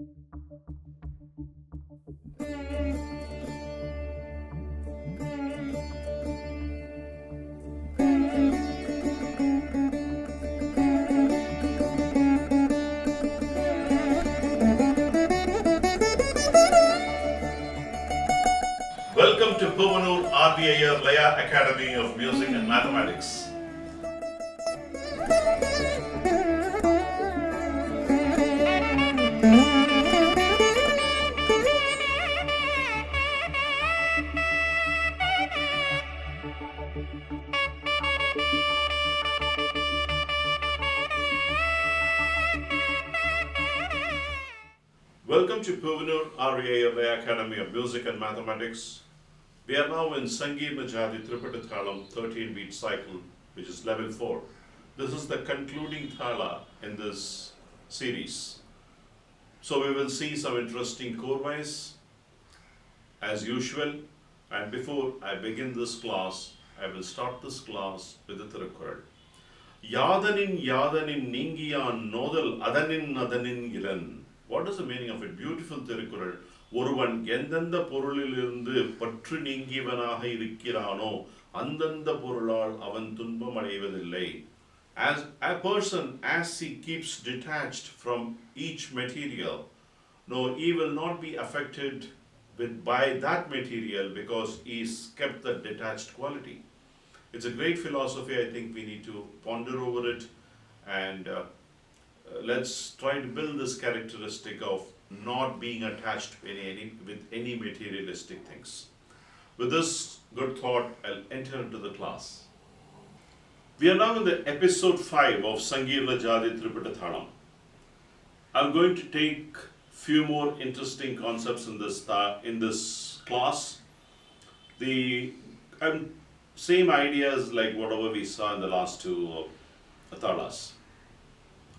Welcome to Puvanur RBIR Laya Academy of Music and Mathematics. Welcome to Puvanur RBIR Laya Academy of Music and Mathematics. We are now in Sangeerna, Jathi, Triputa, Thalam 13-beat cycle, which is level 4. This is the concluding thala in this series. So we will see some interesting korvais as usual. And before I begin this class, I will start this class with the Tirukkural. Yadanin Yadanin Ningiyan Nodal Adanin Adanin Ilan. What is the meaning of it? Beautiful Tirukkural. ஒருவன் எந்தெந்த பொருளிலிருந்து பற்று நீங்கியவனாக இருக்கிறானோ அந்தந்த பொருளால் அவன் துன்பம் அடைவதில்லை. As a person, as he keeps detached from each material, no, he will not be affected by that material because he's kept that detached quality. It's a great philosophy. I think we need to ponder over it, and let's try to build this characteristic of not being attached with any materialistic things. With this good thought, I'll enter into the class. We are now in the episode 5 of Sangeerna Jathi Triputa Thalam. I'm going to take few more interesting concepts in this class. The same ideas like whatever we saw in the last two thalas.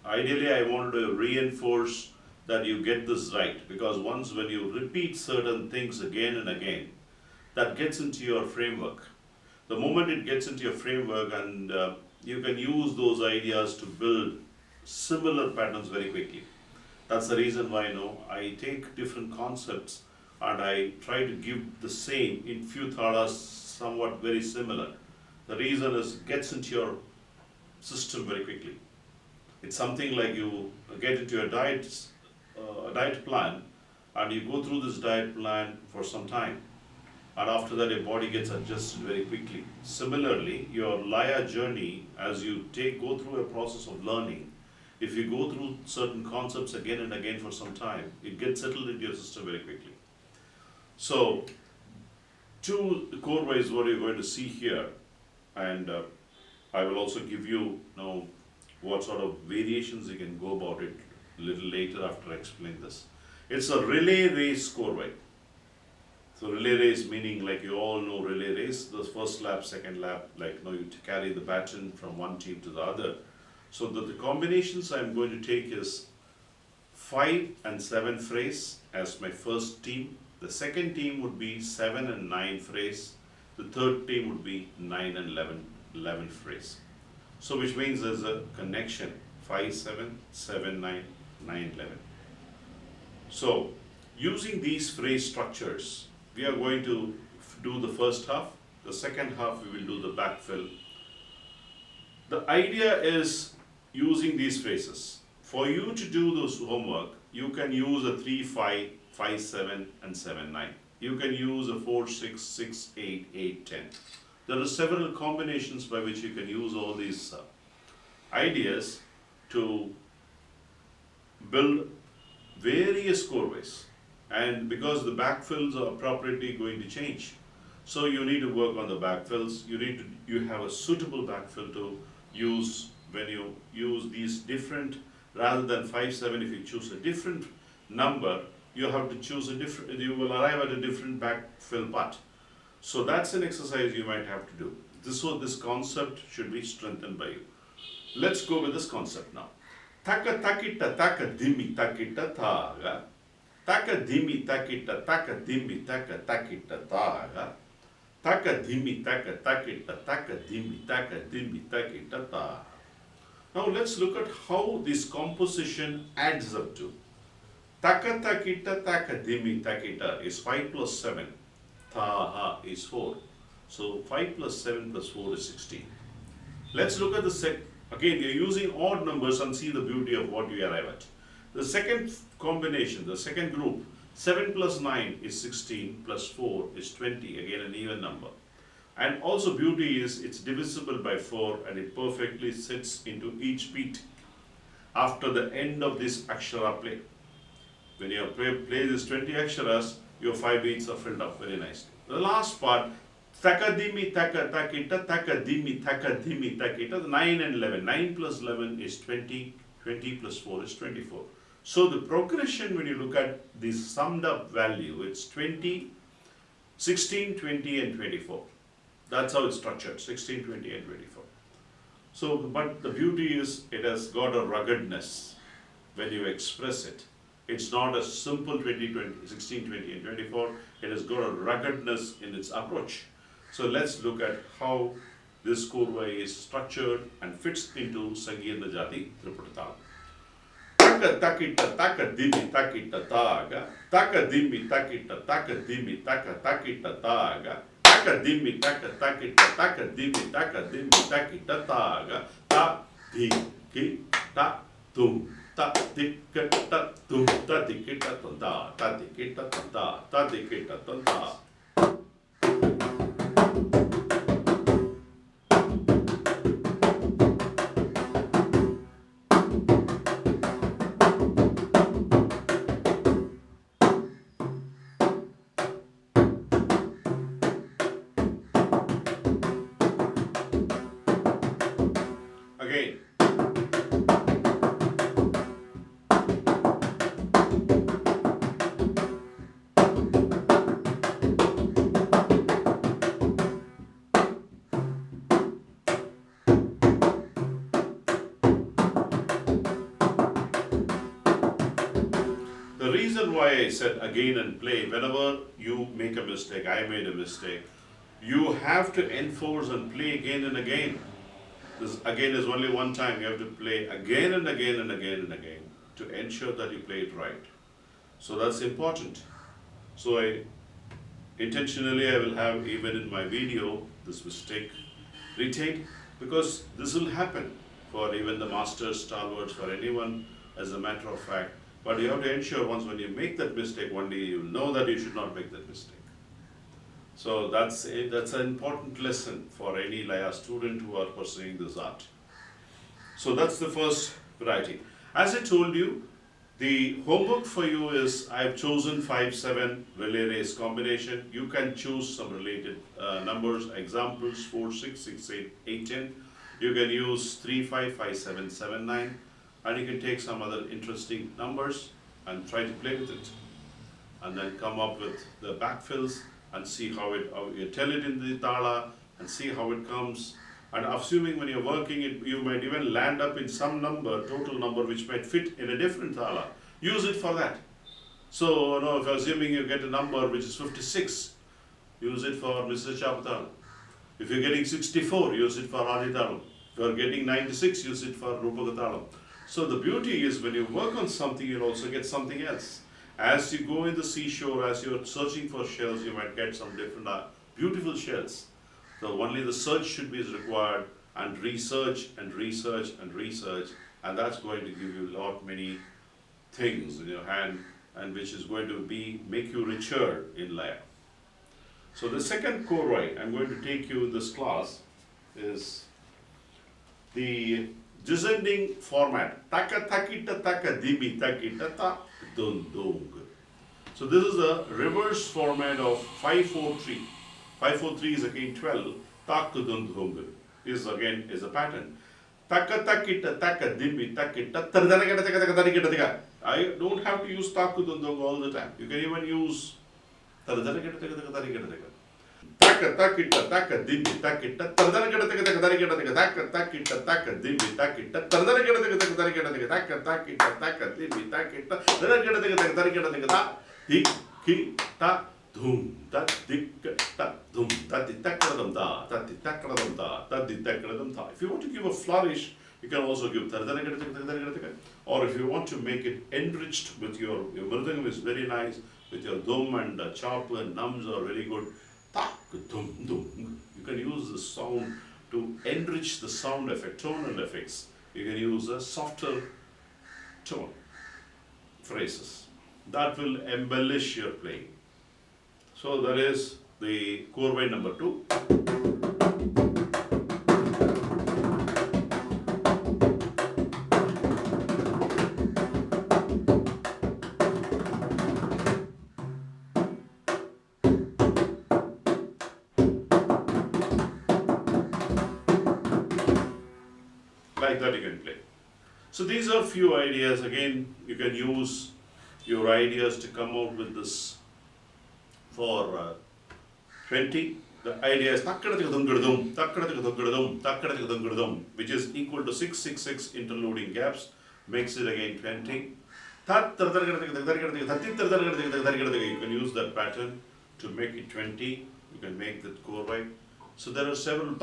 Ideally, I wanted to reinforce that you get this right, because once when you repeat certain things again and again, that gets into your framework. The moment it gets into your framework, and you can use those ideas to build similar patterns very quickly. That's the reason why I take different concepts and I try to give the same in few thalas somewhat very similar. The reason is it gets into your system very quickly. It's something like you get into your diet plan, and you go through this diet plan for some time, and after that your body gets adjusted very quickly. Similarly, your Laya journey, as you go through a process of learning, if you go through certain concepts again and again for some time, it gets settled into your system very quickly. So, two korvais what you're going to see here, and I will also give you what sort of variations you can go about it a little later after I explain this. It's a relay race korvai. So relay race meaning, like you all know, relay race, the first lap, second lap, you carry the baton from one team to the other. So the combinations I'm going to take is 5 and 7 phrase as my first team. The second team would be 7 and 9 phrase. The third team would be 9 and 11 phrase. So which means there's a connection, 5, 7, 7, 9, 9, 11. So using these phrase structures, we are going to do the first half. The second half we will do the backfill. The idea is using these phrases. For you to do this homework, you can use a 3, 5, 5, 7 and 7, 9. You can use a 4, 6, 6, 8, 8, 10. There are several combinations by which you can use all these ideas to build various korvais. And because the backfills are appropriately going to change, so you need to work on the backfills. You have a suitable backfill to use when you use these different, rather than 5, 7. If you choose a different number, you have to choose a different. You will arrive at a different backfill part. So that's an exercise you might have to do. This concept should be strengthened by you. Let's go with this concept now. Taka takita taka dimi takita taga. Taka dimi takita taka dimi taka takita taga. Taka dimi taka takita taka dimi taka dimi takita taga. Now let's look at how this composition adds up to. Taka takita taka dimi takita is 5 plus 7. Taha is 4. So 5 plus 7 plus 4 is 16. Let's look at the again, you're using odd numbers and see the beauty of what you arrive at. The second combination, the second group, 7 plus 9 is 16 plus 4 is 20, again an even number. And also beauty is it's divisible by 4 and it perfectly sits into each beat after the end of this akshara play. When you play this 20 aksharas, your 5 beats are filled up very nicely. The last part, takadimi taka takita, takadimi takadimi takita, 9 and 11. 9 plus 11 is 20, 20 plus 4 is 24. So the progression, when you look at the summed up value, it's 20, 16, 20 and 24. That's how it's structured, 16, 20 and 24. So, but the beauty is it has got a ruggedness when you express it. It's not a simple 20, 20, 16, 20 and 24. It has got a ruggedness in its approach. So let's look at how this korvai is structured and fits into Sangeerna Jathi Triputa. Taka takita taka dimi takita taga, taka dimi takita taka dimi taka takita taga, taka dimi taka takita taka dimi taka dimi takita taga, ta di ki ta tum. Ta dikka ta tum ta dikka ta tanda ta dikka ta tanda ta dikka ta tanda. Again. The reason why I said again and play, whenever you make a mistake, I made a mistake, you have to enforce and play again and again. This again is only one time. You have to play again and again and again and again to ensure that you play it right. So that's important. So I will have even in my video this mistake retained, because this will happen for even the masters, stalwarts, for anyone as a matter of fact. But you have to ensure once when you make that mistake, one day you know that you should not make that mistake. So that's an important lesson for any Laya student who are pursuing this art. So that's the first variety. As I told you, the homework for you is I've chosen 5-7 relay race combination. You can choose some related numbers, examples 4-6, 6-8, 8-10. You can use 3-5, 5-7, 7-9, and you can take some other interesting numbers and try to play with it. And then come up with the backfills and see how you tell it in the tala and see how it comes. And assuming when you're working it, you might even land up in some number, total number, which might fit in a different tala. Use it for that. So, if assuming you get a number which is 56, use it for Mr. Chapatala. If you're getting 64, use it for Aditalam. If you're getting 96, use it for Rupagatalam. So the beauty is when you work on something, you'll also get something else. As you go in the seashore, as you're searching for shells, you might get some different beautiful shells. So only the search should be required, and research and research and research, and that's going to give you many things in your hand, and which is going to make you richer in Laya. So the second korvai I'm going to take you in this class is the descending format. Taka takita taka dimi takita ta dun dung. So this is a reverse format of 5-4-3. 5-4-3 is again 12. Tak dun dung is again a pattern. Taka takita taka dimi takita ta. I don't have to use tak dun dung all the time. You can even use taka takita taka dimi takita taka takita taka dimi takita taka taka dimi takita dik ki ta dhum ta dik ta dhum ta di takradam da ta di takradam da ta di takradam da. If you want to give a flourish You can also give or if you want to make it enriched with your mridangam is very nice, with your dum and chop and nums are very good. You can use the sound to enrich the sound effect, tonal effects. You can use a softer tone phrases that will embellish your playing. So that is the korvai number 2. Like that you can play. So these are few ideas. Again, you can use your ideas to come out with this for 20. The idea is which is equal to 666 interluding gaps, makes it again 20. You can use that pattern to make it 20. You can make that korvai. So there are several. You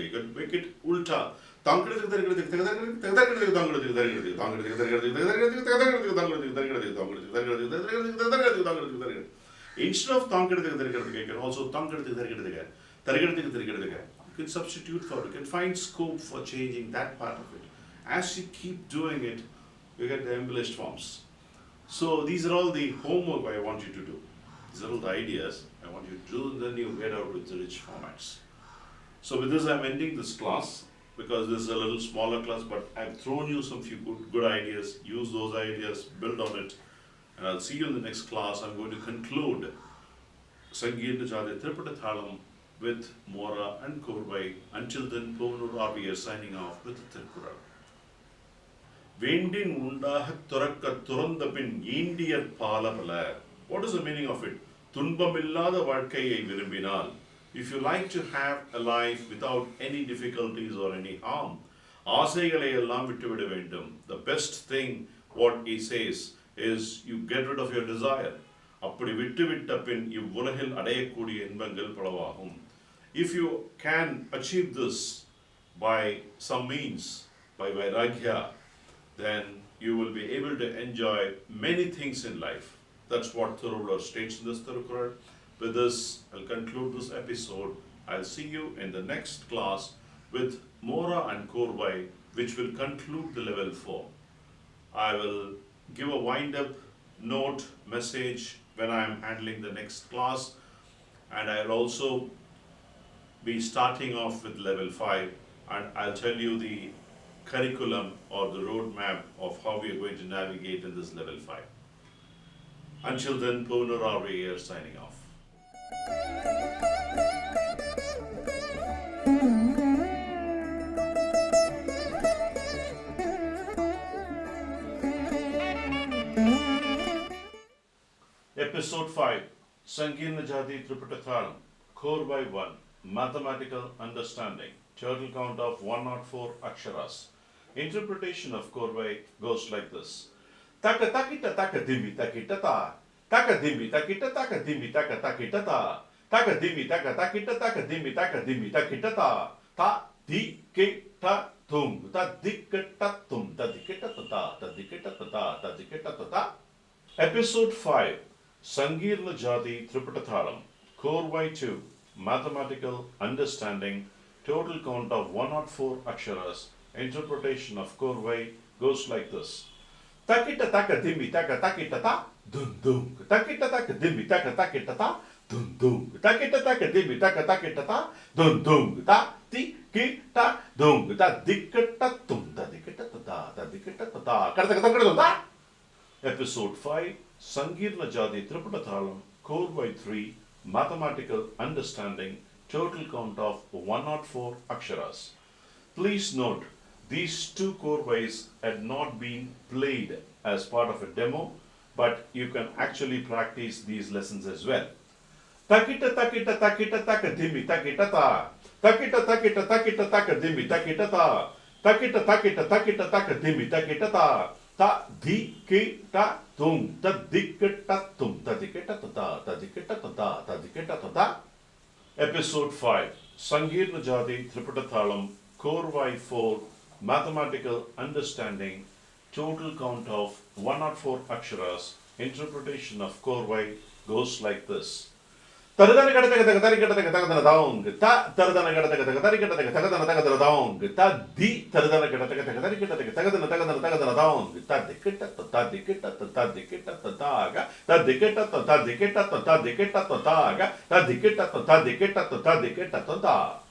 can make it ulta. Instead of you can also you can substitute for it. You can find scope for changing that part of it. As you keep doing it, you get the embellished forms. So these are all the homework I want you to do. These are all the ideas I want you to do, and then you get out with the rich formats. So with this I'm ending this class, because this is a little smaller class, but I've thrown you some few good ideas. Use those ideas, build on it, and I'll see you in the next class. I'm going to conclude Sangeerna, Jathi, Triputa, Thalam with Mora and korvai. Until then, Povanur we are signing off with the Tirkural. Vendin undaha turakka turandapin Indian palapala. What is the meaning of it? Tunbamillada vadkayai virumbinal. If you like to have a life without any difficulties or any harm, the best thing what he says is you get rid of your desire. If you can achieve this by some means, by vairagya, then you will be able to enjoy many things in life. That's what Thiruvalur states in this Thirukkural. With this, I'll conclude this episode. I'll see you in the next class with Mora and korvai, which will conclude the level 4. I will give a wind-up note message when I am handling the next class, and I'll also be starting off with level 5, and I'll tell you the curriculum or the roadmap of how we are going to navigate in this level 5. Until then, Povanur here signing off. Episode 5, Sangeerna, Jathi, Triputa, Thalam, korvai 1, Mathematical Understanding, total count of 104 aksharas. Interpretation of korvai goes like this. Taka takita taka dimi takita ta. Taka dimi takita taka dimi taka takita ta. Taka dimi taka takita taka dimi takita ta. Ta di ke ta tum ta dikita tum ta dikita ta ta dikita ta ta dikita ta. Episode 5, Sangeerna, Jathi, Triputa, Thalam, korvai 2, Mathematical Understanding, total count of 104 aksharas. Interpretation of korvai goes like this. Takita taka dimi taka takita ta dum dum. Takita taka dimi taka takita ta dum dum. Takita taka dimi taka takita ta dum dum. Ta ti ki ta dum ta dikita tum ta dikita ta ta dikita ta. Kada ta. Episode 5, Sangeerna, Jathi, Triputa, Thalam, korvai 3, Mathematical Understanding, total count of 104 aksharas. Please note, these two korvais had not been played as part of a demo, but you can actually practice these lessons as well. Takita takita takita taka dimi takita ta. Takita takita takita taka dimi takita ta. Takita takita takita taka dimi takita ta. Ta di ki ta tum ta dikita tum ta dikita ta ta dikita ta ta dikita ta ta. Episode 5 Sangeerna Jathi Triputa Thalam Korvai 4 Mathematical Understanding Total count of 104 Aksharas. Interpretation of Korvai goes like this. Taradana gada taga taga gada taga taga taga dong ta taradana gada taga taga taga taga taga taga taga dong ta di taradana gada taga taga taga taga taga taga taga dong ta diketa ta diketa ta diketa ta taga ta diketa ta diketa ta diketa ta taga ta diketa ta diketa ta diketa ta